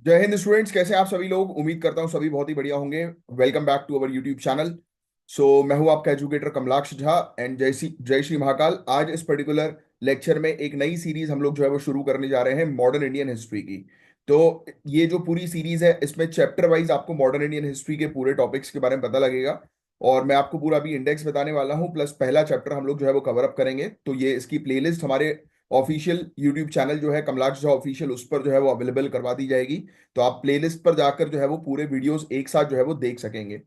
जय हिंद स्टूडेंट्स, कैसे हैं आप सभी लोग। उम्मीद करता हूं सभी बहुत ही बढ़िया होंगे। Welcome back to our YouTube channel. मैं हूं आपका एजुकेटर कमलाक्ष झा एंड जय श्री महाकाल। आज इस पर्टिकुलर लेक्चर में एक नई सीरीज हम लोग जो है वो शुरू करने जा रहे हैं मॉडर्न इंडियन हिस्ट्री की। तो ये जो पूरी सीरीज है इसमें चैप्टर वाइज आपको मॉडर्न इंडियन हिस्ट्री के पूरे टॉपिक्स के बारे में पता लगेगा। और मैं आपको पूरा अभी इंडेक्स बताने वाला हूं, प्लस पहला चैप्टर हम लोग जो है वो कवर अप करेंगे। तो ये इसकी प्लेलिस्ट हमारे ऑफिशियल यूट्यूब चैनल जो है कमलाक्ष झा ऑफिशियल, उस पर जो है वो अवेलेबल करवा दी जाएगी। तो आप प्लेलिस्ट पर जाकर जो है वो पूरे वीडियोस एक साथ जो है वो देख सकेंगे।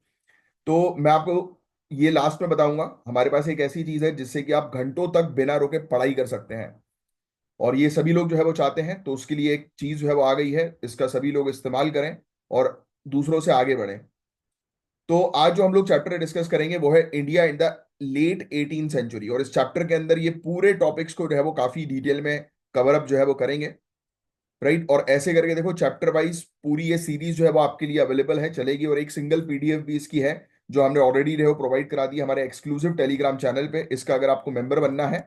तो मैं आपको ये लास्ट में बताऊंगा, हमारे पास एक ऐसी चीज है जिससे कि आप घंटों तक बिना रोके पढ़ाई कर सकते हैं। और ये सभी लोग जो है वो चाहते हैं, तो उसके लिए एक चीज जो है वो आ गई है, इसका सभी लोग इस्तेमाल करें और दूसरों से आगे बढ़ें। तो आज जो हम लोग चैप्टर डिस्कस करेंगे वो है India in the late 18th century. और इस चैप्टर के अंदर ये पूरे टॉपिक्स को जो है वो काफी डिटेल में कवर अप जो है वो करेंगे। राइट, और ऐसे करके देखो चैप्टर वाइज पूरी ये सीरीज जो है वो आपके लिए अवेलेबल है, चलेगी। और एक सिंगल पीडीएफ भी इसकी है जो हमने ऑलरेडी जो है प्रोवाइड करा दी है हमारे एक्सक्लूसिव टेलीग्राम चैनल पे। इसका अगर आपको मेंबर बनना है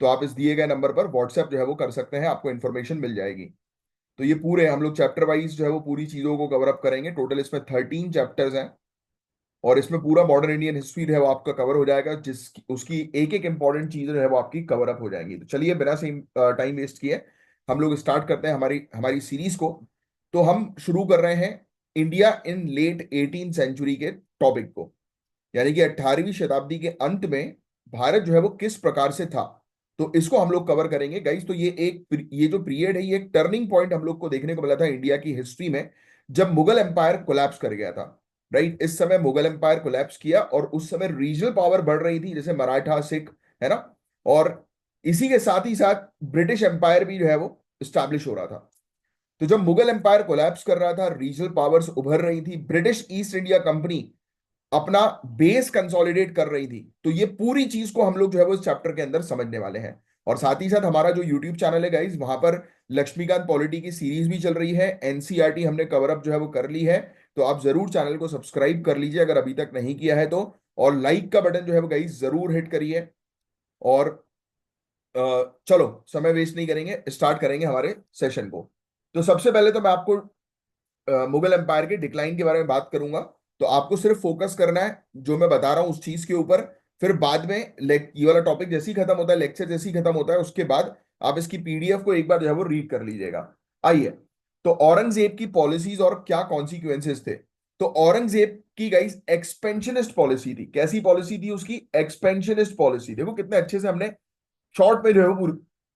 तो आप इस दिए गए नंबर पर व्हाट्सएप जो है वो कर सकते हैं, आपको इन्फॉर्मेशन मिल जाएगी। तो ये पूरे हम लोग चैप्टर वाइज जो है वो पूरी चीजों को कवर अप करेंगे। टोटल इसमें 13 चैप्टर्स हैं और इसमें पूरा मॉडर्न इंडियन हिस्ट्री जो है वो आपका कवर हो जाएगा, जिस उसकी एक एक इंपॉर्टेंट चीज जो है वो आपकी कवर अप हो जाएंगी। तो चलिए बिना से टाइम वेस्ट किए हम लोग स्टार्ट करते हैं हमारी हमारी सीरीज को। तो हम शुरू कर रहे हैं India in late 18th century के टॉपिक को, यानी कि 18वीं शताब्दी के अंत में भारत जो है वो किस प्रकार से था। तो इसको हम लोग कवर करेंगे गाइस। तो ये जो पीरियड है, ये एक टर्निंग पॉइंट हम लोग को देखने को मिला था इंडिया की हिस्ट्री में, जब मुगल एम्पायर कोलैप्स कर गया था। राइट, इस समय मुगल एम्पायर कोलैप्स किया और उस समय रीजनल पावर बढ़ रही थी, जैसे मराठा, सिख, है ना। और इसी के साथ ही साथ ब्रिटिश एम्पायर भी जो है वो स्टैब्लिश हो रहा था। तो जब मुगल एम्पायर कोलैप्स कर रहा था, रीजनल पावर्स उभर रही थी, ब्रिटिश ईस्ट इंडिया कंपनी अपना बेस कंसोलिडेट कर रही थी। तो ये पूरी चीज को हम लोग जो है वो इस चैप्टर के अंदर समझने वाले हैं। और साथ ही साथ हमारा जो यूट्यूब चैनल है गाइज, वहां पर लक्ष्मीकांत पॉलिटी की सीरीज भी चल रही है, एनसीईआरटी हमने कवर अप जो है वो कर ली है। तो आप जरूर चैनल को सब्सक्राइब कर लीजिए अगर अभी तक नहीं किया है तो। और लाइक का बटन जो है वो गाइज जरूर हिट करिए। और चलो समय वेस्ट नहीं करेंगे, स्टार्ट करेंगे हमारे सेशन को। तो सबसे पहले तो मैं आपको मुगल एम्पायर के डिक्लाइन के बारे में बात करूंगा। तो आपको सिर्फ फोकस करना है जो मैं बता रहा हूं उस चीज के ऊपर। फिर बाद में ये वाला टॉपिक जैसे ही खत्म होता है, लेक्चर जैसे ही खत्म होता है, उसके बाद आप इसकी पीडीएफ को एक बार जो है वो रीड कर लीजिएगा। आइए, तो औरंगजेब की पॉलिसीज और क्या कॉन्सिक्वेंसेस थे। तो औरंगजेब की गाइस एक्सपेंशनिस्ट पॉलिसी थी। कैसी पॉलिसी थी उसकी? Expansionist policy. देखो कितने अच्छे से हमने शॉर्ट में जो है वो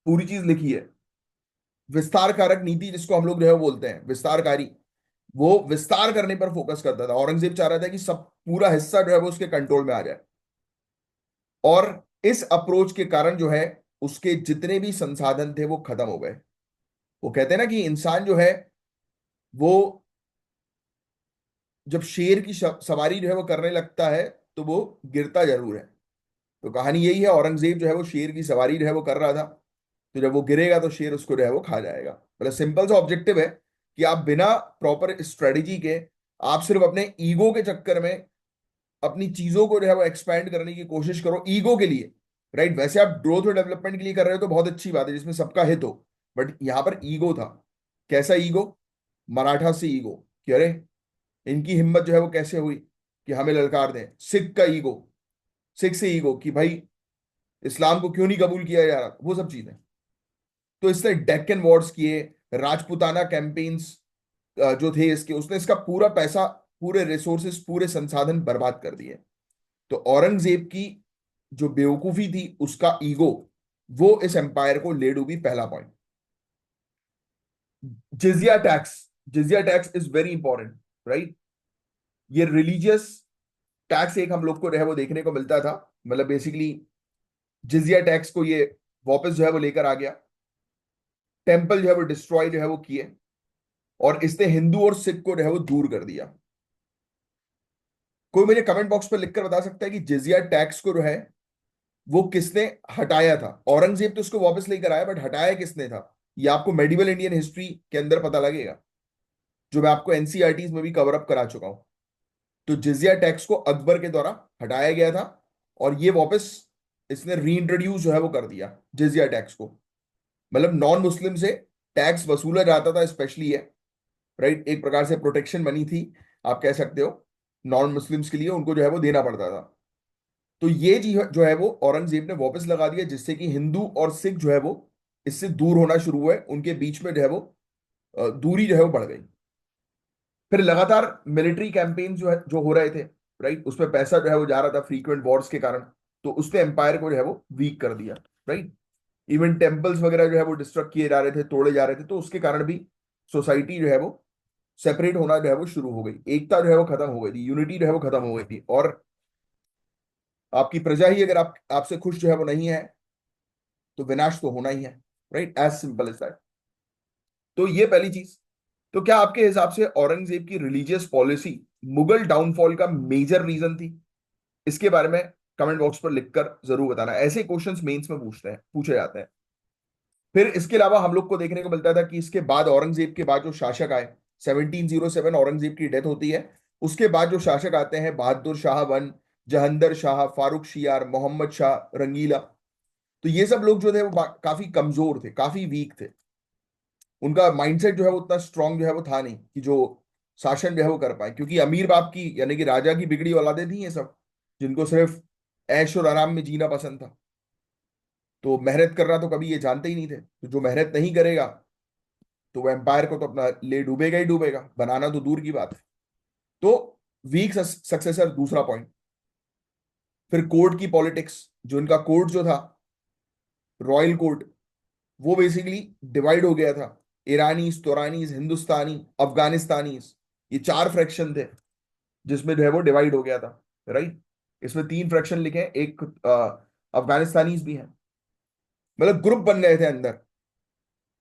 पूरी चीज लिखी है। विस्तार कारक नीति जिसको हम लोग जो है वो बोलते हैं विस्तारकारी, वो विस्तार करने पर फोकस करता था। औरंगजेब चाह रहा था कि सब पूरा हिस्सा जो है वो उसके कंट्रोल में आ जाए। और इस अप्रोच के कारण जो है उसके जितने भी संसाधन थे वो खत्म हो गए। वो कहते हैं ना कि इंसान जो है वो जब शेर की सवारी जो है वो करने लगता है तो वो गिरता जरूर है। तो कहानी यही है, औरंगजेब जो है वो शेर की सवारी जो है वो कर रहा था। तो जब वो गिरेगा तो शेर उसको जो है वो खा जाएगा। मतलब सिंपल सा ऑब्जेक्टिव है कि आप बिना प्रॉपर स्ट्रेटेजी के, आप सिर्फ अपने ईगो के चक्कर में अपनी चीजों को जो है वो एक्सपैंड करने की कोशिश करो ईगो के लिए। राइट, वैसे आप ग्रोथ और डेवलपमेंट के लिए कर रहे हो तो बहुत अच्छी बात है जिसमें सबका हित हो। बट यहां पर ईगो था। कैसा ईगो? मराठा से ईगो कि अरे इनकी हिम्मत जो है वो कैसे हुई कि हमें ललकार दें। सिख का ईगो, सिख से ईगो कि भाई इस्लाम को क्यों नहीं कबूल किया जा रहा, वो सब चीजें। तो इसने डेक्कन वॉर्स किए, राजपुताना कैंपेन्स जो थे इसके, उसने इसका पूरा पैसा, पूरे रिसोर्सेस, पूरे संसाधन बर्बाद कर दिए। तो औरंगजेब की जो बेवकूफी थी, उसका ईगो, वो इस एम्पायर को ले डूबी। पहला point, jizya tax. Jizya tax is very important. Right, ये रिलीजियस टैक्स एक हम लोग को जो है वो देखने को मिलता था। मतलब बेसिकली जिजिया टैक्स को ये वापस जो है वो लेकर आ गया। टेम्पल जो है वो डिस्ट्रॉय जो है वो किए, और इसने हिंदू और सिख को जो है वो दूर कर दिया। कोई मुझे कमेंट बॉक्स पर लिखकर बता सकता है कि जिजिया टैक्स को जो है वो किसने हटाया था? औरंगजेब तो उसको वापस लेकर आया, बट हटाया किसने था? ये आपको मेडिवल इंडियन हिस्ट्री के अंदर पता लगेगा, जो मैं आपको एनसीईआरटीज में भी कवर अप करा चुका हूं। तो जिजिया टैक्स को अकबर के द्वारा हटाया गया था, और ये वापस इसने रीइंट्रोड्यूस जो है वो कर दिया जिजिया टैक्स को। मतलब नॉन मुस्लिम से टैक्स वसूला जाता था, स्पेशली है। राइट, एक प्रकार से प्रोटेक्शन मनी थी, आप कह सकते हो, नॉन मुस्लिम्स के लिए उनको जो है वो देना पड़ता था। तो ये जी जो है वो औरंगजेब ने वापस लगा दिया, जिससे कि हिंदू और सिख जो है वो इससे दूर होना शुरू हुए, उनके बीच में जो है वो दूरी जो है वो बढ़ गई। फिर लगातार मिलिट्री कैंपेन जो है जो हो रहे थे, राइट, उसमें पैसा जो है वो जा रहा था फ्रीक्वेंट वॉर्स के कारण, तो उसने एम्पायर को जो है वो वीक कर दिया, राइट। इवन टेम्पल्स वगैरह जो है वो डिस्ट्रक्ट किए जा रहे थे, तोड़े जा रहे थे, तो उसके कारण भी सोसाइटी जो है वो सेपरेट होना जो है वो शुरू हो गई, एकता जो है वो खत्म हो गई थी, यूनिटी जो है वो खत्म हो गई थी। और आपकी प्रजा ही अगर आप आपसे खुश जो है वो नहीं है, तो विनाश तो होना ही है, right, as simple as that. तो ये पहली चीज। तो क्या आपके हिसाब से औरंगजेब की रिलीजियस पॉलिसी मुगल डाउनफॉल का मेजर रीजन थी? इसके बारे में कमेंट बॉक्स पर लिखकर जरूर बताना, ऐसे क्वेश्चंस मेंस में पूछे जाते हैं। फिर इसके अलावा हम लोग को देखने को मिलता था कि इसके बाद औरंगजेब के बाद जो शासक आए, 1707 औरंगजेब की डेथ होती है, उसके बाद जो शासक आते हैं बहादुर शाह वन, जहांदर शाह, फारूक शियार, मोहम्मद शाह रंगीला, तो ये सब लोग जो थे वो काफी कमजोर थे, काफी वीक थे। उनका माइंडसेट जो है वो उतना स्ट्रांग जो है वो था नहीं कि जो शासन जो है वो कर पाए, क्योंकि अमीर बाप की यानी कि राजा की बिगड़ी औलादे थी ये सब, जिनको सिर्फ ऐश और आराम में जीना पसंद था। तो मेहनत करना तो कभी ये जानते ही नहीं थे, तो जो मेहनत नहीं करेगा तो वो एम्पायर को तो अपना ले डूबेगा ही डूबेगा, बनाना तो दूर की बात है। तो वीक सक्सेसर दूसरा पॉइंट। फिर कोर्ट की पॉलिटिक्स, जो इनका कोर्ट जो था, रॉयल कोर्ट, वो बेसिकली डिवाइड हो गया था। ईरानीज, तुरानीज, हिंदुस्तानी, अफगानिस्तानीज, ये चार फ्रैक्शन थे जिसमें जो है वो डिवाइड हो गया था, राइट। इसमें तीन फ्रैक्शन लिखे हैं, एक अफगानिस्तानीज भी हैं, मतलब ग्रुप बन गए थे अंदर।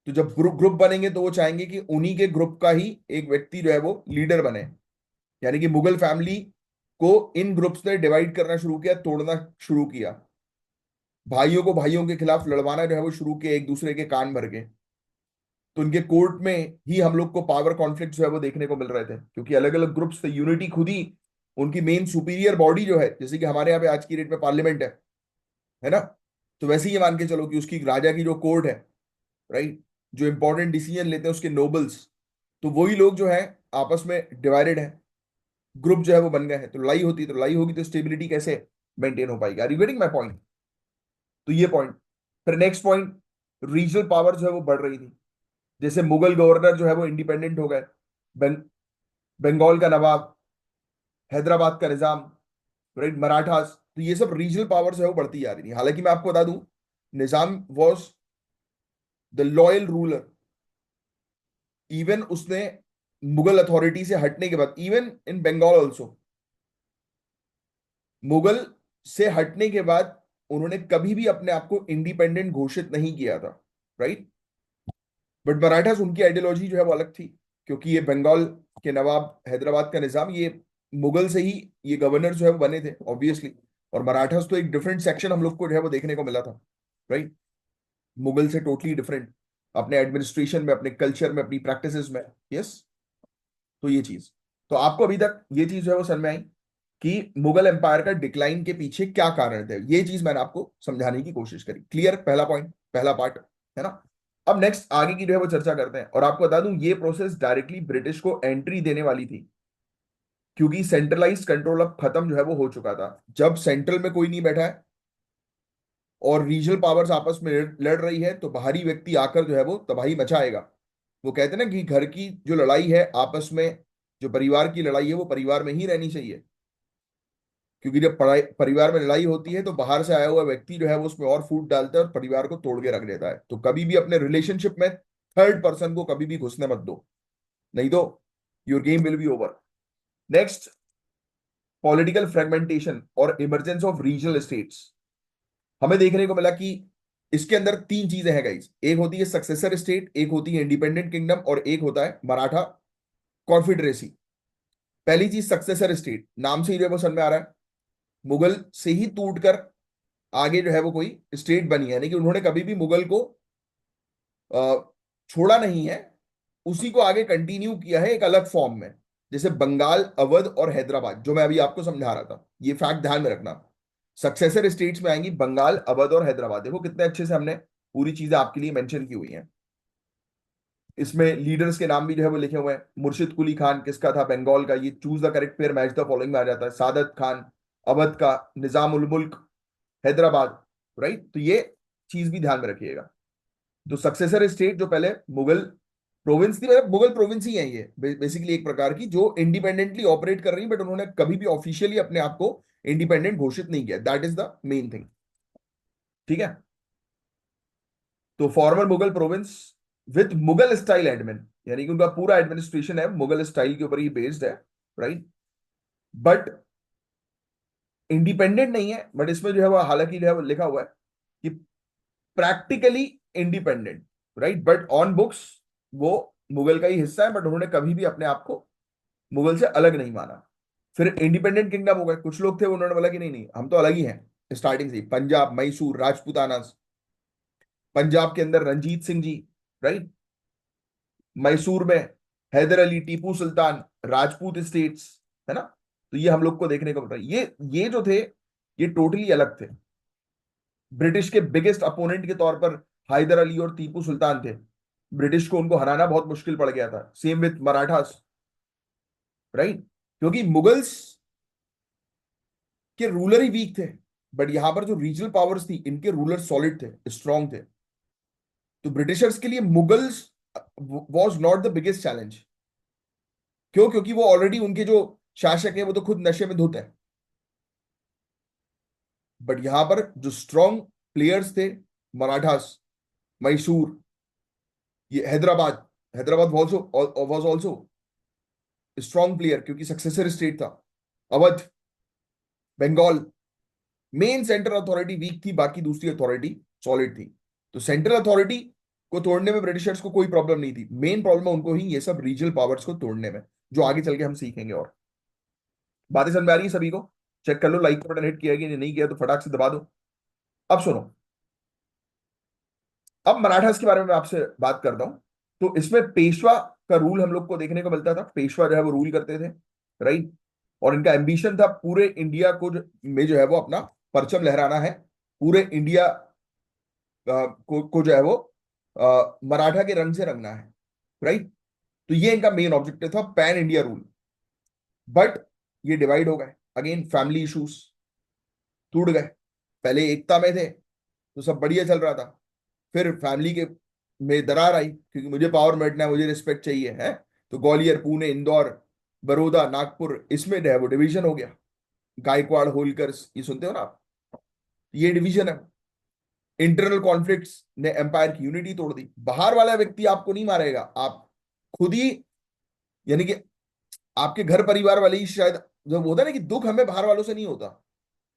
तो जब ग्रुप ग्रुप बनेंगे तो वो चाहेंगे कि उन्हीं के ग्रुप का ही एक व्यक्ति जो है वो लीडर बने। यानी कि मुगल फैमिली को इन ग्रुप्स ने डिवाइड करना शुरू किया, तोड़ना शुरू किया, भाइयों को भाइयों के खिलाफ लड़वाना जो है वो शुरू किया, एक दूसरे के कान भर के। तो इनके कोर्ट में ही हम लोग को पावर कॉन्फ्लिक्ट जो है वो देखने को मिल रहे थे, क्योंकि अलग अलग ग्रुप्स थे, यूनिटी खुद ही उनकी मेन सुपीरियर बॉडी जो है, जैसे कि हमारे यहाँ पे आज की डेट में पार्लियामेंट है ना। तो वैसे ही ये मान के चलो कि उसकी राजा की जो कोर्ट है, राइट, जो इंपॉर्टेंट डिसीजन लेते हैं उसके नोबल्स, तो वही लोग जो है आपस में डिवाइडेड है, ग्रुप जो है वो बन गए हैं। तो लड़ाई होती है, तो लड़ाई होगी तो स्टेबिलिटी कैसे मेंटेन हो पाएगी? Are you getting my point? तो ये पॉइंट। फिर नेक्स्ट पॉइंट, रीजनल पावर जो है वो बढ़ रही थी। जैसे मुगल गवर्नर जो है वो इंडिपेंडेंट हो गए, बंग, बंगाल का नवाब, हैदराबाद का निजाम, राइट, मराठास, तो ये सब रीजनल पावर जो है वो बढ़ती जा रही थी। हालांकि मैं आपको बता दूं, Nizam was the loyal ruler. Even उसने मुगल अथॉरिटी से हटने के बाद, even in Bengal also, Mughal से हटने के बाद उन्होंने कभी भी अपने आप को इंडिपेंडेंट घोषित नहीं किया था, राइट। बट मराठास, उनकी आइडियोलॉजी जो है वो अलग थी, क्योंकि ये बंगाल के नवाब, हैदराबाद का निजाम, ये मुगल से ही ये गवर्नर जो है वो बने थे ऑब्वियसली। और मराठास तो एक डिफरेंट सेक्शन हम लोग को जो है वो देखने को मिला था, राइट, मुगल से टोटली डिफरेंट, अपने एडमिनिस्ट्रेशन में, अपने कल्चर में, अपनी प्रैक्टिसेस में। यस। तो ये चीज, तो आपको अभी तक ये चीज जो है वो समझ में आई कि मुगल एम्पायर का डिक्लाइन के पीछे क्या कारण थे। ये चीज मैंने आपको समझाने की कोशिश करी। क्लियर? पहला पॉइंट, पहला पार्ट, है ना। अब नेक्स्ट आगे की जो है वो चर्चा करते हैं। और आपको बता दूं, ये प्रोसेस डायरेक्टली ब्रिटिश को एंट्री देने वाली थी, क्योंकि सेंट्रलाइज्ड कंट्रोल अब खत्म जो है वो हो चुका था। जब सेंट्रल में कोई नहीं बैठा है और रीजनल पावर्स आपस में लड़ रही है, तो बाहरी व्यक्ति आकर जो है वो तबाही मचाएगा। वो कहते हैं ना कि घर की जो लड़ाई है आपस में, जो परिवार की लड़ाई है वो परिवार में ही रहनी चाहिए, क्योंकि जब पढ़ाई परिवार में लड़ाई होती है तो बाहर से आया हुआ व्यक्ति जो है वो उसमें और फूट डालता है और परिवार को तोड़ के रख देता है। तो कभी भी अपने रिलेशनशिप में थर्ड पर्सन को कभी भी घुसने मत दो, नहीं तो your game will be over. Next, political fragmentation और इमरजेंस ऑफ रीजनल स्टेट्स। हमें देखने को मिला कि इसके अंदर तीन चीजें हैं गाइस। एक होती है सक्सेसर स्टेट, एक होती है इंडिपेंडेंट किंगडम, और एक होता है मराठा कॉन्फिडरेसी। पहली चीज सक्सेसर स्टेट, नाम से ही जो है वो समझ में आ रहा है, मुगल से ही टूटकर आगे जो है वो कोई स्टेट बनी है, यानी कि उन्होंने कभी भी मुगल को छोड़ा नहीं है, उसी को आगे कंटिन्यू किया है एक अलग फॉर्म में। जैसे बंगाल, अवध और हैदराबाद, जो मैं अभी आपको समझा रहा था, ये फैक्ट ध्यान में रखना। सक्सेसर स्टेट्स में आएंगी बंगाल, अवध और हैदराबाद। देखो कितने अच्छे से हमने पूरी चीजें आपके लिए मेंशन की हुई हैं। इसमें लीडर्स के नाम भी जो है वो लिखे हुए हैं। मुर्शिद कुली खान किसका था, बंगाल का, ये choose the correct pair match the following में आ जाता है। सादत खान अवध का, निजाम उल मुल्क हैदराबाद, राइट। तो ये चीज भी ध्यान में रखिएगा। तो सक्सेसर स्टेट जो पहले मुगल प्रोविंस थी, मतलब मुगल प्रोविंस ही है ये बेसिकली एक प्रकार की, जो इंडिपेंडेंटली ऑपरेट कर रही है, बट उन्होंने कभी भी ऑफिशियली अपने आप को इंडिपेंडेंट घोषित नहीं किया। That is the main thing, ठीक है। तो farmer Mughal province with Mughal style admin, यानी कि उनका पूरा एडमिनिस्ट्रेशन है मुगल स्टाइल के ऊपर ही बेस्ड है, राइट। बट इंडिपेंडेंट नहीं है, बट इसमें जो है वो हालांकि जो है वो लिखा हुआ है कि practically independent, right, but on books वो मुगल का ही हिस्सा है, बट उन्होंने कभी भी अपने आप को मुगल से अलग नहीं माना। फिर इंडिपेंडेंट किंगडम हो गए, कुछ लोग थे उन्होंने बोला कि नहीं नहीं हम तो अलग ही हैं स्टार्टिंग से ही। पंजाब, मैसूर, राजपूताना, पंजाब के अंदर रंजीत सिंह जी, राइट। मैसूर में हैदर अली, टीपू सुल्तान, राजपूत स्टेट्स, है ना। तो ये हम लोग को देखने को मिलता है। ये जो थे ये टोटली अलग थे। ब्रिटिश के बिगेस्ट अपोनेंट के तौर पर हैदर अली और टीपू सुल्तान थे। ब्रिटिश को उनको हराना बहुत मुश्किल पड़ गया था। Same with Marathas, right. क्योंकि मुगल्स के रूलर ही वीक थे, बट यहां पर जो रीजनल पावर्स थी इनके रूलर सॉलिड थे, स्ट्रांग थे। तो ब्रिटिशर्स के लिए Mughals was not the biggest challenge. क्यों? क्योंकि वो ऑलरेडी उनके जो शासक है वो तो खुद नशे में धुत है। बट यहां पर जो स्ट्रांग प्लेयर्स थे, मराठास, मैसूर, ये Hyderabad, Hyderabad was also strong player क्योंकि सक्सेसर स्टेट था। Awadh, Bengal, main central authority weak थी, बाकी दूसरी अथॉरिटी सॉलिड थी। तो सेंट्रल अथॉरिटी को तोड़ने में ब्रिटिशर्स को कोई प्रॉब्लम नहीं थी। मेन प्रॉब्लम है उनको ही ये सब रीजनल पावर्स को तोड़ने में, जो आगे चल के हम सीखेंगे। और बातें समझ में आ रही है सभी को? चेक कर लो लाइक का बटन हिट किया कि नहीं किया, तो फटाक से दबा दो। अब सुनो, अब मराठास के बारे में मैं आपसे बात करता हूं। तो इसमें पेशवा का रूल हम लोग को देखने को मिलता था। पेशवा जो है वो रूल करते थे, राइट। और इनका एम्बिशन था पूरे इंडिया में जो है वो अपना परचम लहराना है। पूरे इंडिया को जो है वो मराठा के रंग से रंगना है, राइट। तो ये इनका मेन ऑब्जेक्टिव था, पैन इंडिया रूल। बट ये डिवाइड हो गए, अगेन फैमिली इश्यूज, टूट गए। पहले एकता में थे तो सब बढ़िया चल रहा था। फिर फैमिली के में दरार आई क्योंकि मुझे पावर बैठना है, मुझे रिस्पेक्ट चाहिए है। तो ग्वालियर, पुणे, इंदौर, बड़ौदा, नागपुर, इसमें जो है वो डिवीजन हो गया। गायकवाड़, होलकर, ये सुनते हो ना आप, ये डिवीजन है। इंटरनल कॉन्फ्लिक्ट्स ने एम्पायर की यूनिटी तोड़ दी। बाहर वाला व्यक्ति आपको नहीं मारेगा, आप खुद ही, यानी कि आपके घर परिवार वाले ही शायद, जो होता है ना कि दुख हमें बाहर वालों से नहीं होता,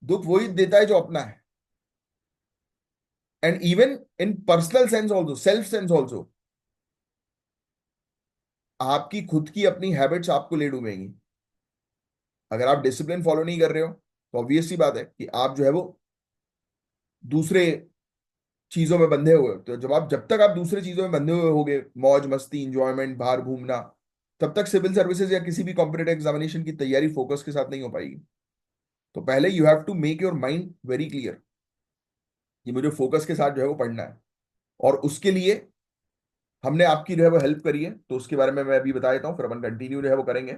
दुख वही देता है जो अपना है। And even in personal sense also, self sense also, आपकी खुद की अपनी हैबिट्स आपको ले डूबेंगी। अगर आप डिसिप्लिन फॉलो नहीं कर रहे हो तो ऑब्वियस सी बात है कि आप जो है वो दूसरे चीजों में बंधे हुए हो। तो जब तक आप दूसरे चीजों में बंधे हुए होगे, मौज मस्ती, इंजॉयमेंट, बाहर घूमना, तब तक सिविल सर्विसेज या किसी भी कॉम्पिटेटिव एग्जामिनेशन की तैयारी फोकस के साथ नहीं हो पाएगी। तो पहले you have to make your mind very clear कि मुझे फोकस के साथ जो है वो पढ़ना है। और उसके लिए हमने आपकी जो है वो हेल्प करी है, तो उसके बारे में मैं अभी बता देता हूँ, फिर अपन कंटिन्यू जो है वो करेंगे।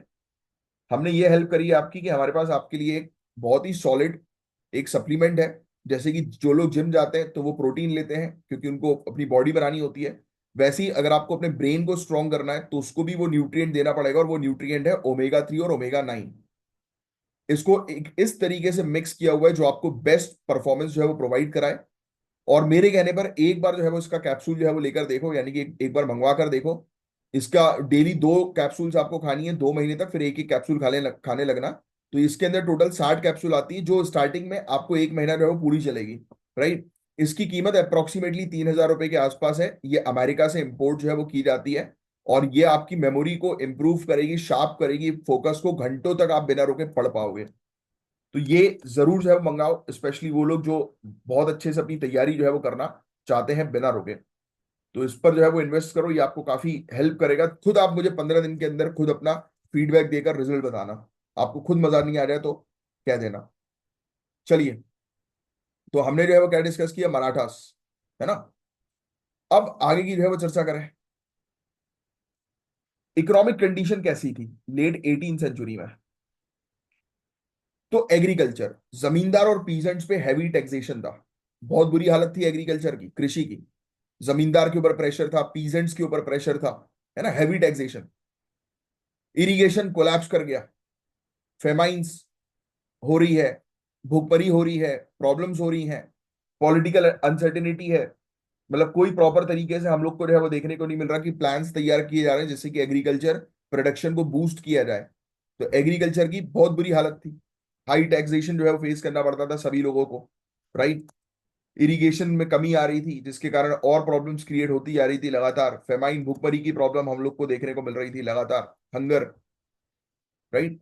हमने ये हेल्प करी है आपकी कि हमारे पास आपके लिए एक बहुत ही सॉलिड एक सप्लीमेंट है। जैसे कि जो लोग जिम जाते हैं तो वो प्रोटीन लेते हैं क्योंकि उनको अपनी बॉडी बनानी होती है, वैसे ही अगर आपको अपने ब्रेन को स्ट्रॉन्ग करना है तो उसको भी वो न्यूट्रिएंट देना पड़ेगा, और वो न्यूट्रिएंट है ओमेगा 3 और ओमेगा 9। इसको एक इस तरीके से मिक्स किया हुआ है जो आपको बेस्ट परफॉर्मेंस जो है वो प्रोवाइड कराए। और मेरे कहने पर एक बार जो है वो इसका कैप्सूल जो है वो लेकर देखो, यानी कि एक बार मंगवा कर देखो। इसका डेली 2 कैप्सूल्स आपको खानी है 2 महीने तक, फिर एक ही कैप्सूल खाने लगना। तो इसके अंदर टोटल 60 कैप्सूल आती है, जो स्टार्टिंग में आपको 1 महीना जो है वो पूरी चलेगी, राइट। इसकी कीमत अप्रोक्सीमेटली 3,000 रुपए के आसपास है। ये अमेरिका से इंपोर्ट जो है वो की जाती है। और ये आपकी मेमोरी को इंप्रूव करेगी, शार्प करेगी, फोकस को घंटों तक आप बिना रोके पढ़ पाओगे। तो ये जरूर जो है वो मंगाओ, स्पेशली वो लोग जो बहुत अच्छे से अपनी तैयारी जो है वो करना चाहते हैं बिना रुके। तो इस पर जो है वो इन्वेस्ट करो, ये आपको काफी हेल्प करेगा। खुद आप मुझे 15 दिन के अंदर खुद अपना फीडबैक देकर रिजल्ट बताना। आपको खुद मजा नहीं आ रहा है तो कह देना। चलिए, तो हमने जो है वो क्या डिस्कस किया, मराठास, है ना। अब आगे की जो है वो चर्चा करें। इकोनॉमिक कंडीशन कैसी थी लेट 18 सेंचुरी में? तो एग्रीकल्चर, जमींदार और पीजेंट्स पे हैवी टैक्सेशन था। बहुत बुरी हालत थी एग्रीकल्चर की, कृषि की। जमींदार के ऊपर प्रेशर था, पीजेंट्स के ऊपर प्रेशर था, है ना, हैवी टैक्सेशन। इरिगेशन कोलैप्स कर गया, फेमाइंस हो रही है, भूखमरी हो रही है, प्रॉब्लम्स हो रही हैं, पॉलिटिकल अनसर्टेनिटी है। मतलब कोई प्रॉपर तरीके से हम लोग को जो है वो देखने को नहीं मिल रहा कि प्लान्स तैयार किए जा रहे हैं जिससे कि एग्रीकल्चर प्रोडक्शन को बूस्ट किया जाए। तो एग्रीकल्चर की बहुत बुरी हालत थी। हाई टैक्सेशन जो है वो फेस करना पड़ता था सभी लोगों को, राइट। इरिगेशन में कमी आ रही थी जिसके कारण और प्रॉब्लम्स क्रिएट होती जा रही थी लगातार। फेमाइन, भूखमरी की प्रॉब्लम हम लोग को देखने को मिल रही थी लगातार, हंगर, राइट।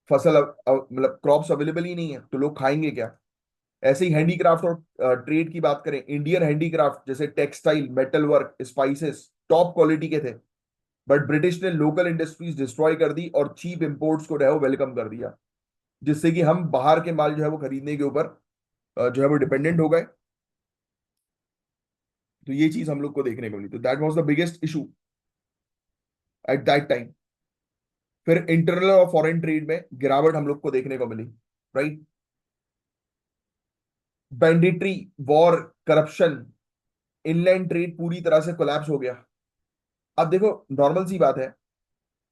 फसल मतलब क्रॉप्स अवेलेबल ही नहीं है तो लोग खाएंगे क्या? ऐसे ही हैंडीक्राफ्ट और ट्रेड की बात करें, इंडियन हैंडीक्राफ्ट जैसे textile, metal work, spices top quality के थे। बट ब्रिटिश ने लोकल इंडस्ट्रीज डिस्ट्रॉय कर दी और चीप इंपोर्ट्स को जो है वो वेलकम कर दिया, जिससे कि हम बाहर के माल जो है वो खरीदने के ऊपर जो है वो डिपेंडेंट हो गए। तो ये चीज हम लोग को देखने को मिली। तो that was the biggest issue at that time. फिर इंटरनल और फॉरेन ट्रेड में गिरावट हम लोग को देखने को मिली, right. Banditry, war, corruption, inland trade पूरी तरह से कोलैप्स हो गया। अब देखो, नॉर्मल सी बात है,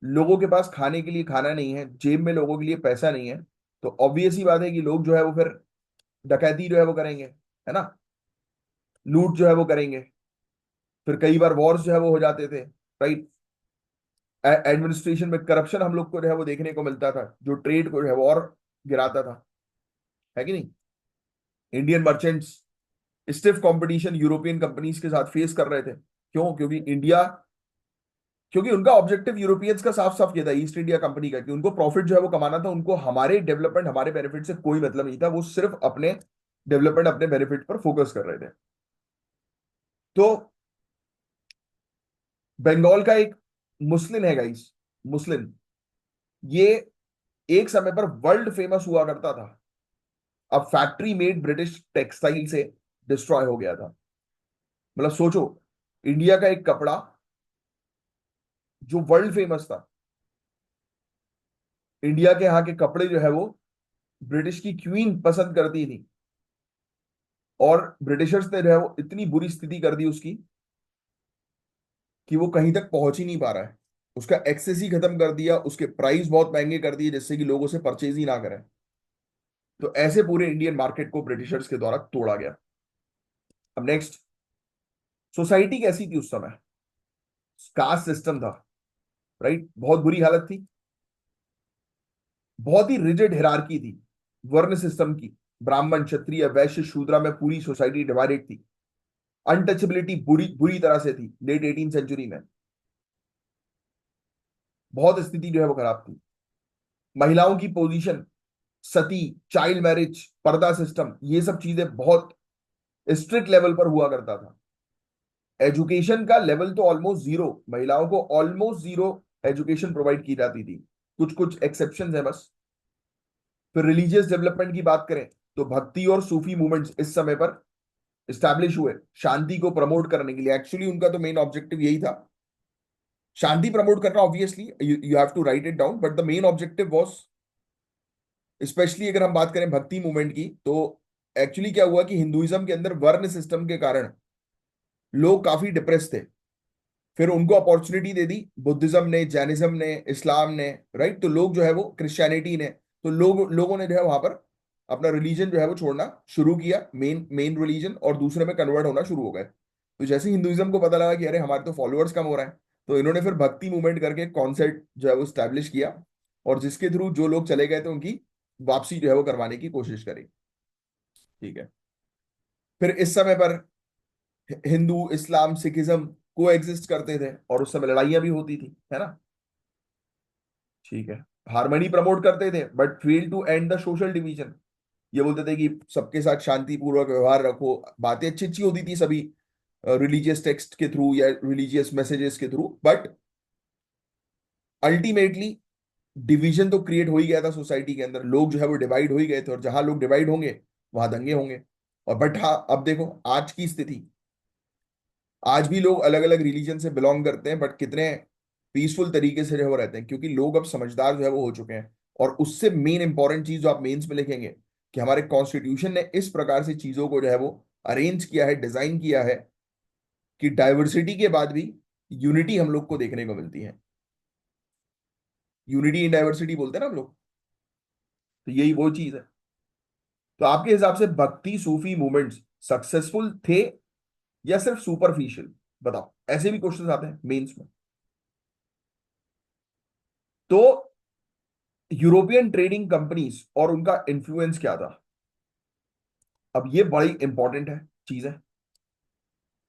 लोगों के पास खाने के लिए खाना नहीं है, जेब में लोगों के लिए पैसा नहीं है, तो ऑब्वियस ही बात है कि लोग जो है वो फिर डकैती जो है वो करेंगे, है ना, लूट जो है वो करेंगे। फिर कई बार वॉर्स जो है वो हो जाते थे, राइट। एडमिनिस्ट्रेशन में करप्शन हम लोग को जो है वो देखने को मिलता था, जो ट्रेड को जो है वो और गिराता था, है कि नहीं। Indian merchants stiff competition European companies के साथ फेस कर रहे थे। क्यों? क्योंकि उनका ऑब्जेक्टिव यूरोपियंस का साफ साफ ये था, ईस्ट इंडिया कंपनी का, कि उनको प्रॉफिट जो है वो कमाना था। उनको हमारे डेवलपमेंट, हमारे बेनिफिट से कोई मतलब नहीं था। वो सिर्फ अपने डेवलपमेंट, अपने बेनिफिट पर फोकस कर रहे थे। तो बंगाल का एक मुस्लिम है गाइस, मुस्लिम, ये एक समय पर वर्ल्ड फेमस हुआ करता था। अब फैक्ट्री मेड ब्रिटिश टेक्सटाइल से डिस्ट्रॉय हो गया था। मतलब सोचो, इंडिया का एक कपड़ा जो वर्ल्ड फेमस था, इंडिया के यहाँ के कपड़े जो है वो ब्रिटिश की क्वीन पसंद करती थी, और ब्रिटिशर्स ने जो है वो इतनी बुरी स्थिति कर दी उसकी कि वो कहीं तक पहुंच ही नहीं पा रहा है। उसका एक्सेस ही खत्म कर दिया, उसके प्राइस बहुत महंगे कर दिए जिससे कि लोग उसे परचेज ही ना करें। तो ऐसे पूरे इंडियन मार्केट को ब्रिटिशर्स के द्वारा तोड़ा गया। अब नेक्स्ट, सोसाइटी कैसी थी उस समय? कास्ट सिस्टम था, राइट। बहुत बुरी हालत थी, बहुत ही रिजिड हिरार्की थी वर्ण सिस्टम की। ब्राह्मण, क्षत्रिय, वैश्य, शूद्रा में पूरी सोसाइटी डिवाइडेड थी। अनटचेबिलिटी बुरी बुरी तरह से थी लेट 18 सेंचुरी में। बहुत स्थिति जो है वो खराब थी। महिलाओं की पोजीशन, सती, चाइल्ड मैरिज, पर्दा सिस्टम, ये सब चीजें बहुत स्ट्रिक्ट लेवल पर हुआ करता था। एजुकेशन का लेवल तो ऑलमोस्ट जीरो, महिलाओं को ऑलमोस्ट जीरो एजुकेशन प्रोवाइड की जाती थी। कुछ कुछ एक्सेप्शंस है बस। फिर रिलीजियस डेवलपमेंट की बात करें तो भक्ति और सूफी मूवमेंट्स इस समय पर स्टैब्लिश हुए, शांति को प्रमोट करने के लिए। एक्चुअली उनका तो मेन ऑब्जेक्टिव यही था, शांति प्रमोट करना। Obviously you have to write it down, but the main objective was, specially अगर हम बात करें भक्ति मूवमेंट की, तो एक्चुअली क्या हुआ कि हिंदुइज्म के अंदर वर्ण सिस्टम के कारण लोग काफी डिप्रेस थे। फिर उनको अपॉर्चुनिटी दे दी बुद्धिज्म ने, जैनिज्म ने, इस्लाम ने, राइट। तो लोग जो है वो, क्रिश्चियनिटी ने, तो लोगों ने जो है वहां पर अपना रिलीजन जो है वो छोड़ना शुरू किया, मेन मेन रिलीजन, और दूसरे में कन्वर्ट होना शुरू हो गए। तो जैसे हिंदुइज्म को पता लगा कि अरे हमारे तो फॉलोअर्स कम हो रहे हैं, तो इन्होंने फिर भक्ति मूवमेंट करके कॉन्सेप्ट जो है वो स्टैब्लिश किया, और जिसके थ्रू जो लोग चले गए थे उनकी वापसी जो है वो करवाने की कोशिश करी। ठीक है। फिर इस समय पर हिंदू, इस्लाम, सिखिज्म को एग्जिस्ट करते थे, और उस समय लड़ाइयां भी होती थी, है ना। ठीक है। हार्मनी प्रमोट करते थे but fail to end the social division. ये बोलते थे कि सबके साथ शांतिपूर्वक व्यवहार रखो, बातें अच्छी अच्छी होती थी सभी रिलीजियस टेक्स्ट के थ्रू या रिलीजियस मैसेजेस के थ्रू, बट अल्टीमेटली डिवीजन तो क्रिएट हो ही गया था सोसाइटी के अंदर। लोग जो है वो डिवाइड हो ही गए थे, और जहां लोग डिवाइड होंगे वहां दंगे होंगे। और बट हाँ, अब देखो आज की स्थिति, आज भी लोग अलग अलग रिलीजन से बिलोंग करते हैं, बट कितने पीसफुल तरीके से जो है वो रहते हैं, क्योंकि लोग अब समझदार जो है वो हो चुके हैं। और उससे मेन इंपॉर्टेंट चीज जो आप मेंस में लिखेंगे कि हमारे कॉन्स्टिट्यूशन ने इस प्रकार से चीजों को जो है वो अरेंज किया है, डिजाइन किया है कि डाइवर्सिटी के बाद भी यूनिटी हम लोग को देखने को मिलती है। यूनिटी इन डाइवर्सिटी बोलते हैं ना हम लोग, तो यही वो चीज है। तो आपके हिसाब से भक्ति सूफी मूवमेंट्स सक्सेसफुल थे या सिर्फ सुपरफिशियल? बताओ, ऐसे भी क्वेश्चंस आते हैं मेंस में। तो यूरोपियन ट्रेडिंग कंपनीज और उनका इन्फ्लुएंस क्या था? अब ये बड़ी इंपॉर्टेंट है, चीज है।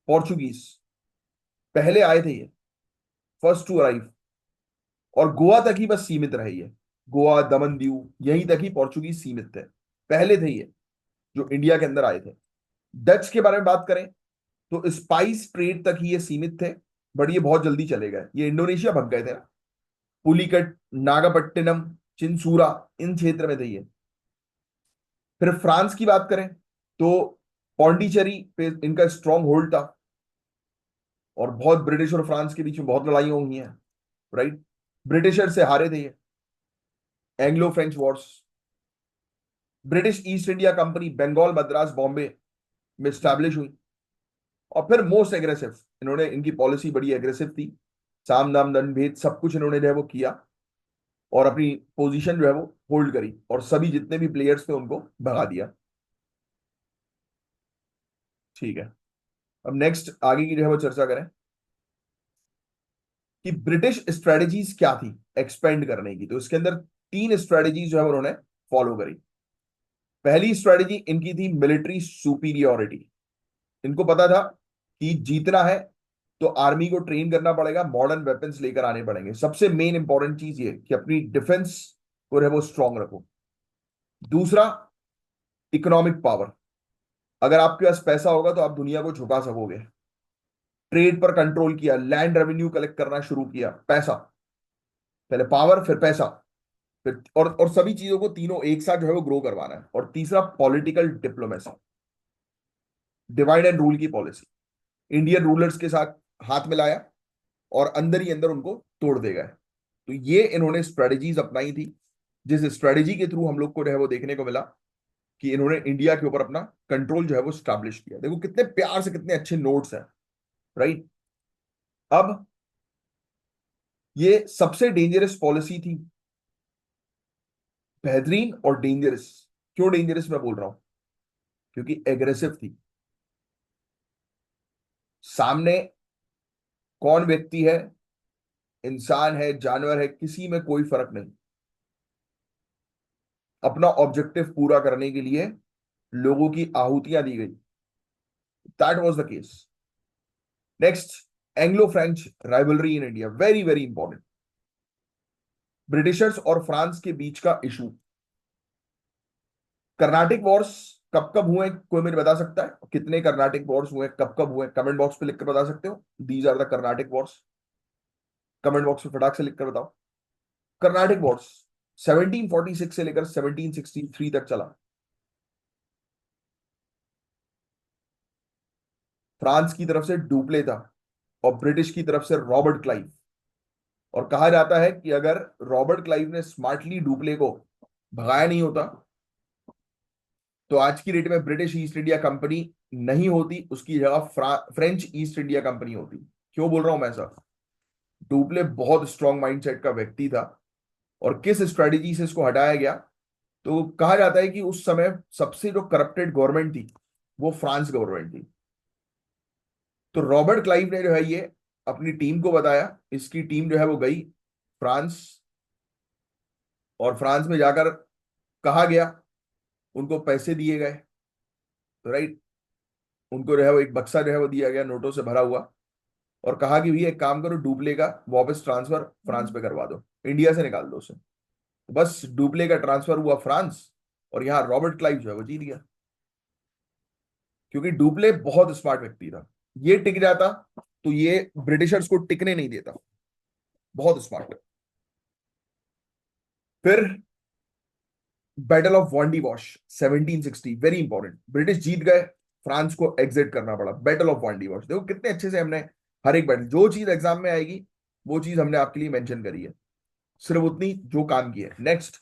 पोर्चुगीज पहले आए थे ये, फर्स्ट टू अराइव, और गोवा तक ही बस सीमित रहे ये। गोवा, दमन दीव, यहीं तक ही पोर्चुगीज सीमित थे, पहले थे ये जो इंडिया के अंदर आए थे। डच के बारे में बात करें तो स्पाइस ट्रेड तक ही ये सीमित थे, बट ये बहुत जल्दी चले गए, ये इंडोनेशिया भग गए थे ना। पुलिकट, नागापट्टिनम, चिंसूरा, इन क्षेत्र में थे ये। फिर फ्रांस की बात करें तो पौंडीचेरी पे इनका स्ट्रॉन्ग होल्ड था, और बहुत ब्रिटिश और फ्रांस के बीच में बहुत लड़ाइयां हुई हैं, राइट। ब्रिटिशर से हारे थे ये, Anglo French wars. British East India Company Bengal, Madras, Bombay में स्टैब्लिश हुई। और फिर मोस्ट एग्रेसिव, इन्होंने, इनकी पॉलिसी बड़ी एग्रेसिव थी, साम दाम दंड भेद सब कुछ इन्होंने जो है वो किया, और अपनी पोजीशन जो है वो होल्ड करी, और सभी जितने भी प्लेयर्स थे उनको भगा दिया। ठीक है, अब नेक्स्ट आगे की जो है वो चर्चा करें कि ब्रिटिश स्ट्रेटजीज क्या थी एक्सपेंड करने की। तो इसके अंदर तीन स्ट्रेटजीज जो है उन्होंने फॉलो करी। पहली स्ट्रेटजी इनकी थी मिलिट्री सुपीरियोरिटी। इनको पता था कि जीतना है तो आर्मी को ट्रेन करना पड़ेगा, मॉडर्न वेपन्स लेकर आने पड़ेंगे। सबसे मेन इंपॉर्टेंट चीज ये कि अपनी डिफेंस को है वो स्ट्रांग रखो। दूसरा, इकोनॉमिक पावर। अगर आपके पास पैसा होगा तो आप दुनिया को झुका सकोगे। ट्रेड पर कंट्रोल किया, लैंड रेवेन्यू कलेक्ट करना शुरू किया, पैसा, पहले पावर फिर पैसा, फिर और सभी चीजों को तीनों एक साथ जो है वो ग्रो करवाना है। और तीसरा, political diplomacy, divide and rule की पॉलिसी। इंडियन रूलर्स के साथ हाथ मिलाया और अंदर ही अंदर उनको तोड़ दे गए। तो ये इन्होंने स्ट्रेटजीज अपनाई थी, जिस स्ट्रेटजी के थ्रू हम लोग को जो है वो देखने को मिला कि इन्होंने इंडिया के ऊपर अपना कंट्रोल जो है वो स्टैब्लिश किया। देखो कितने प्यार से, कितने अच्छे नोट्स हैं, राइट। अब ये सबसे डेंजरस पॉलिसी थी, बेहतरीन और डेंजरस। क्यों डेंजरस मैं बोल रहा हूं? क्योंकि एग्रेसिव थी। सामने कौन व्यक्ति है, इंसान है, जानवर है, किसी में कोई फर्क नहीं, अपना ऑब्जेक्टिव पूरा करने के लिए लोगों की आहुतियां दी गई। That was the case. Next, Anglo French rivalry in India, very very important. Britishers और फ्रांस के बीच का इशू, कर्नाटिक वॉर्स कब कब हुए, कोई मुझे बता सकता है? कितने कर्नाटिक वॉर्स हुए, कब कब हुए? कमेंट बॉक्स पे लिखकर बता सकते हो, these are the Carnatic wars. Comment box में फटाक से लिखकर बताओ। कर्नाटिक वॉर्स 1746 से लेकर 1763 तक चला। फ्रांस की तरफ से डुप्ले था, और ब्रिटिश की तरफ से रॉबर्ट क्लाइव। और कहा जाता है कि अगर रॉबर्ट क्लाइव ने स्मार्टली डुप्ले को भगाया नहीं होता तो आज की डेट में ब्रिटिश ईस्ट इंडिया कंपनी नहीं होती, उसकी जगह फ्रेंच ईस्ट इंडिया कंपनी होती। क्यों बोल रहा हूं मैं सर? डुप्ले बहुत स्ट्रांग माइंडसेट का व्यक्ति था, और किस स्ट्रेटेजी से इसको हटाया गया, तो कहा जाता है कि उस समय सबसे जो करप्टेड गवर्नमेंट थी वो फ्रांस गवर्नमेंट थी। तो रॉबर्ट क्लाइव ने जो है ये अपनी टीम को बताया, इसकी टीम जो है वो गई फ्रांस, और फ्रांस में जाकर कहा गया, उनको पैसे दिए गए, राइट। उनको जो है वो एक बक्सा जो है वो दिया गया नोटों से भरा हुआ, और कहा कि भैया एक काम करो, डुप्ले का वापस ट्रांसफर फ्रांस पे करवा दो, इंडिया से निकाल दो उसे। तो बस डुप्ले का ट्रांसफर हुआ फ्रांस, और यहाँ रॉबर्ट क्लाइव जो है वो जीत गया, क्योंकि डुप्ले बहुत स्मार्ट व्यक्ति था। ये टिक जाता तो ये ब्रिटिशर्स को टिकने नहीं देता, बहुत स्मार्ट। फिर battle of Wandiwash 1760, very important. British जीत गए, फ्रांस को एग्जिट करना पड़ा। बैटल ऑफ वांडी वॉश, देखो कितने अच्छे से हमने हर एक बैटल, जो चीज एग्जाम में आएगी वो चीज हमने आपके लिए मेंशन करी है, सिर्फ उतनी जो काम की है। नेक्स्ट,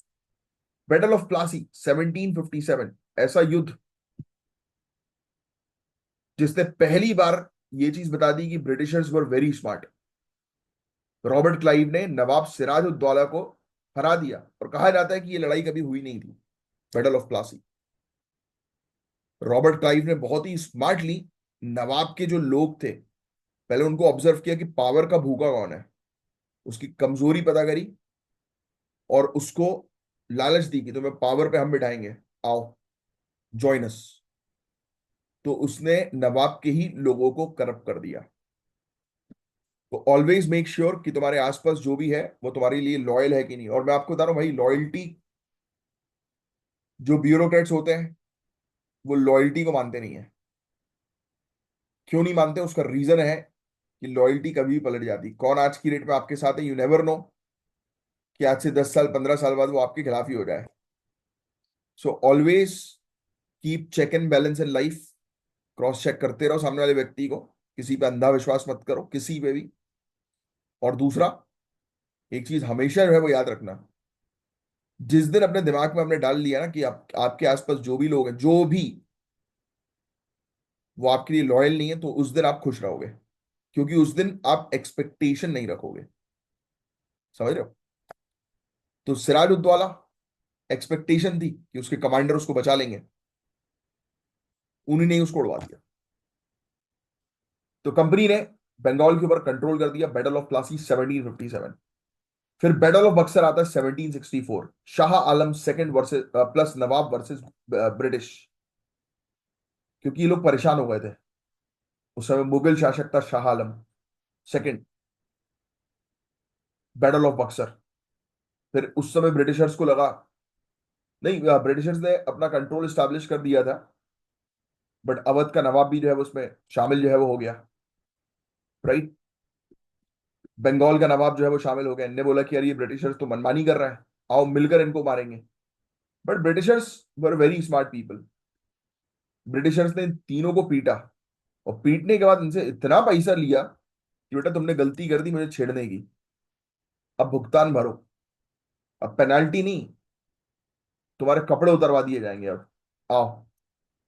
बैटल ऑफ प्लासी 1757, ऐसा युद्ध जिसने पहली बार ये चीज बता दी कि Britishers were very smart. Robert Clive ने नवाब सिराज उद दौला को हरा दिया, और कहा जाता है कि ये लड़ाई कभी हुई नहीं थी, battle of Plassey. Robert Clive ने बहुत ही स्मार्टली नवाब के जो लोग थे, पहले उनको ऑब्जर्व किया कि पावर का भूखा कौन है, उसकी कमजोरी पता करी, और उसको लालच दी कि तुम्हें पावर पे हम बिठाएंगे, आओ जॉइन अस। तो उसने नवाब के ही लोगों को करप्ट कर दिया। तो ऑलवेज मेक श्योर कि तुम्हारे आसपास जो भी है वो तुम्हारे लिए लॉयल है कि नहीं। और मैं आपको बता रहा हूं भाई, लॉयल्टी, जो ब्यूरोक्रेट्स होते हैं वो लॉयल्टी को मानते नहीं है। क्यों नहीं मानते, उसका रीजन है कि लॉयल्टी कभी भी पलट जाती। कौन आज की डेट में आपके साथ है, यू नेवर नो, कि आज से 10 साल 15 साल बाद वो आपके खिलाफ ही हो जाए। So always keep check and balance in life. Cross check करते रहो सामने वाले व्यक्ति को, किसी पे अंधा विश्वास मत करो, किसी पे भी। और दूसरा, एक चीज हमेशा जो है वो याद रखना, जिस दिन अपने दिमाग में हमने डाल लिया ना कि आपके आसपास जो भी लोग हैं, जो भी, वो आपके लिए लॉयल नहीं है, तो उस दिन आप खुश रहोगे, क्योंकि उस दिन आप एक्सपेक्टेशन नहीं रखोगे। समझ रहे हो? तो सिराज उद्दौला, एक्सपेक्टेशन थी कि उसके कमांडर उसको बचा लेंगे, उन्हीं ने ही उसको उड़वा दिया। तो कंपनी ने बंगाल के ऊपर कंट्रोल कर दिया, बैटल ऑफ प्लासी 1757। फिर बैटल ऑफ बक्सर आता है 1764, Shah Alam second versus plus नवाब वर्सेस ब्रिटिश। क्योंकि ये लोग परेशान हो गए थे, उस समय मुगल शासक था Shah Alam second. Battle of Buxar, फिर उस समय ब्रिटिशर्स को लगा, नहीं, ब्रिटिशर्स ने अपना कंट्रोल स्टैब्लिश कर दिया था, बट अवध का नवाब भी जो है वो उसमें शामिल जो है वो हो गया, राइट। बंगाल का नवाब जो है वो शामिल हो गया। इनने बोला कि यार ये ब्रिटिशर्स तो मनमानी कर रहा है, आओ मिलकर इनको मारेंगे। But Britishers were very smart people. Britishers ने इन तीनों को पीटा, और पीटने के बाद इनसे इतना पैसा लिया कि बेटा तुमने गलती कर दी मुझे छेड़ने की, अब भुगतान भरो। अब पेनाल्टी नहीं, तुम्हारे कपड़े उतरवा दिए जाएंगे, अब आओ।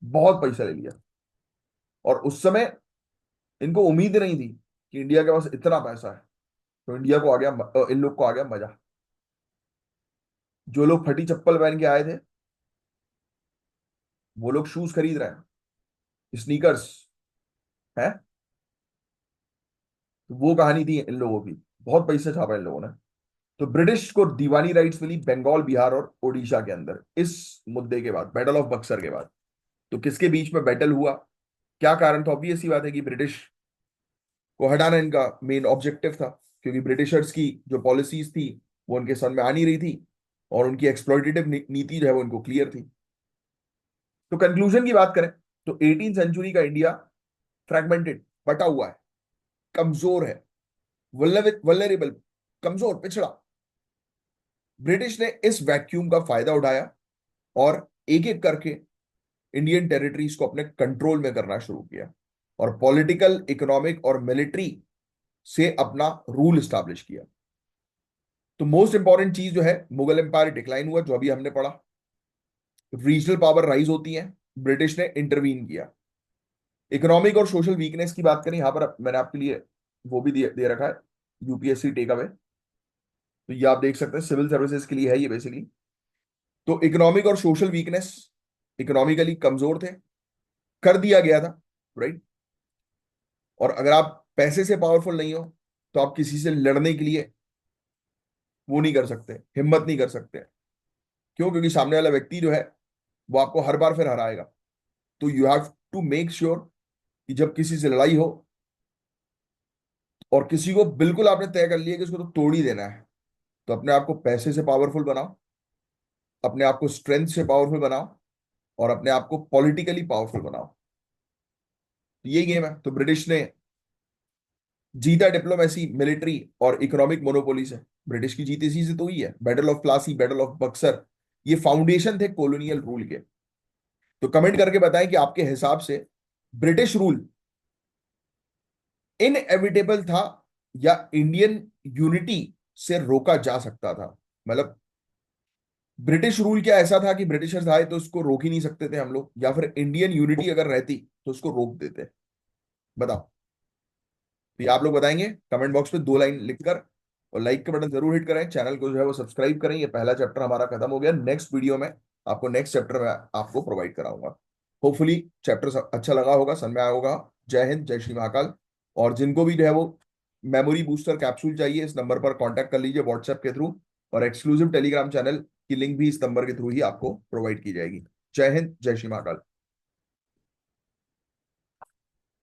बहुत पैसा ले लिया। और उस समय इनको उम्मीद नहीं थी कि इंडिया के पास इतना पैसा है। तो इंडिया को आ गया इन लोग को आ गया मजा। जो लोग फटी चप्पल पहन के आए थे, वो लोग शूज खरीद रहे हैं, स्नीकर्स है। तो वो कहानी थी इन लोगों की, बहुत पैसे छापा इन लोगों ने। तो ब्रिटिश को दीवानी राइट्स मिली बंगाल, बिहार और उड़ीसा के अंदर, इस मुद्दे के बाद, बैटल ऑफ बक्सर के बाद। तो किसके बीच में बैटल हुआ, क्या कारण था? ऑब्वियस सी बात है कि ब्रिटिश को हटाना इनका मेन ऑब्जेक्टिव था, क्योंकि ब्रिटिशर्स की जो पॉलिसीज थी वो उनके समझ में आ नहीं रही थी, और उनकी एक्सप्लॉइटेटिव नीति जो है वो उनको क्लियर थी। तो कंक्लूजन की बात करें तो 18th सेंचुरी का इंडिया फ्रैगमेंटेड, बटा हुआ है, कमजोर है, वल्नरेबल, कमजोर, पिछड़ा। ब्रिटिश ने इस वैक्यूम का फायदा उठाया, और एक एक करके इंडियन टेरिटरीज को अपने कंट्रोल में करना शुरू किया, और पॉलिटिकल, इकोनॉमिक और मिलिट्री से अपना रूल स्टैब्लिश किया। तो मोस्ट इंपॉर्टेंट चीज जो है, मुगल एम्पायर डिक्लाइन हुआ, जो अभी हमने पढ़ा। रीजनल पावर राइज होती है, ब्रिटिश ने इंटरवीन किया। इकोनॉमिक और सोशल वीकनेस की बात करें, यहां पर मैंने आपके लिए वो भी दे रखा है, यूपीएससी टेक अवे। तो ये आप देख सकते हैं, सिविल सर्विसेज के लिए है ये बेसिकली। तो इकोनॉमिक और सोशल वीकनेस, इकोनॉमिकली कमजोर थे, कर दिया गया था, राइट। और अगर आप पैसे से पावरफुल नहीं हो, तो आप किसी से लड़ने के लिए वो नहीं कर सकते, हिम्मत नहीं कर सकते। क्यों? क्योंकि सामने वाला व्यक्ति जो है वो आपको हर बार फिर हराएगा। तो you have to make sure कि जब किसी से लड़ाई हो, और किसी को बिल्कुल आपने तय कर लिया कि इसको तो तोड़ ही देना है, तो अपने आप को पैसे से पावरफुल बनाओ, अपने आप को स्ट्रेंथ से पावरफुल बनाओ, और अपने आप को पॉलिटिकली पावरफुल बनाओ। तो ये गेम है। तो ब्रिटिश ने जीता डिप्लोमेसी, मिलिट्री और इकोनॉमिक मोनोपोली से। ब्रिटिश की जीत इसी से तो हुई है। Battle of Plassey, battle of Buxar, ये फाउंडेशन थे कॉलोनियल रूल के। तो कमेंट करके बताएं कि आपके हिसाब से ब्रिटिश रूल इनएविटेबल था या इंडियन यूनिटी से रोका जा सकता था? मतलब ब्रिटिश रूल क्या ऐसा था कि ब्रिटिशर्स आए तो उसको रोक ही नहीं सकते थे हम लोग, या फिर इंडियन यूनिटी अगर रहती तो उसको रोक देते? बताओ। तो ये आप लोग बताएंगे कमेंट बॉक्स पे 2 लाइन लिखकर, और लाइक का बटन जरूर हिट करें, चैनल को जो है वो सब्सक्राइब करें। ये पहला चैप्टर हमारा खत्म हो गया, नेक्स्ट वीडियो में आपको नेक्स्ट चैप्टर में आपको प्रोवाइड कराऊंगा। होपफुली चैप्टर अच्छा लगा होगा, समझ में आया होगा। जय हिंद, जय श्री महाकाल। और जिनको भी जो है वो मेमोरी बूस्टर कैप्सूल चाहिए, इस नंबर पर कांटेक्ट कर लीजिए व्हाट्सएप के थ्रू, और एक्सक्लूसिव टेलीग्राम चैनल की लिंक भी इस नंबर के थ्रू ही आपको प्रोवाइड की जाएगी। जय हिंद, जय श्री महाकाल।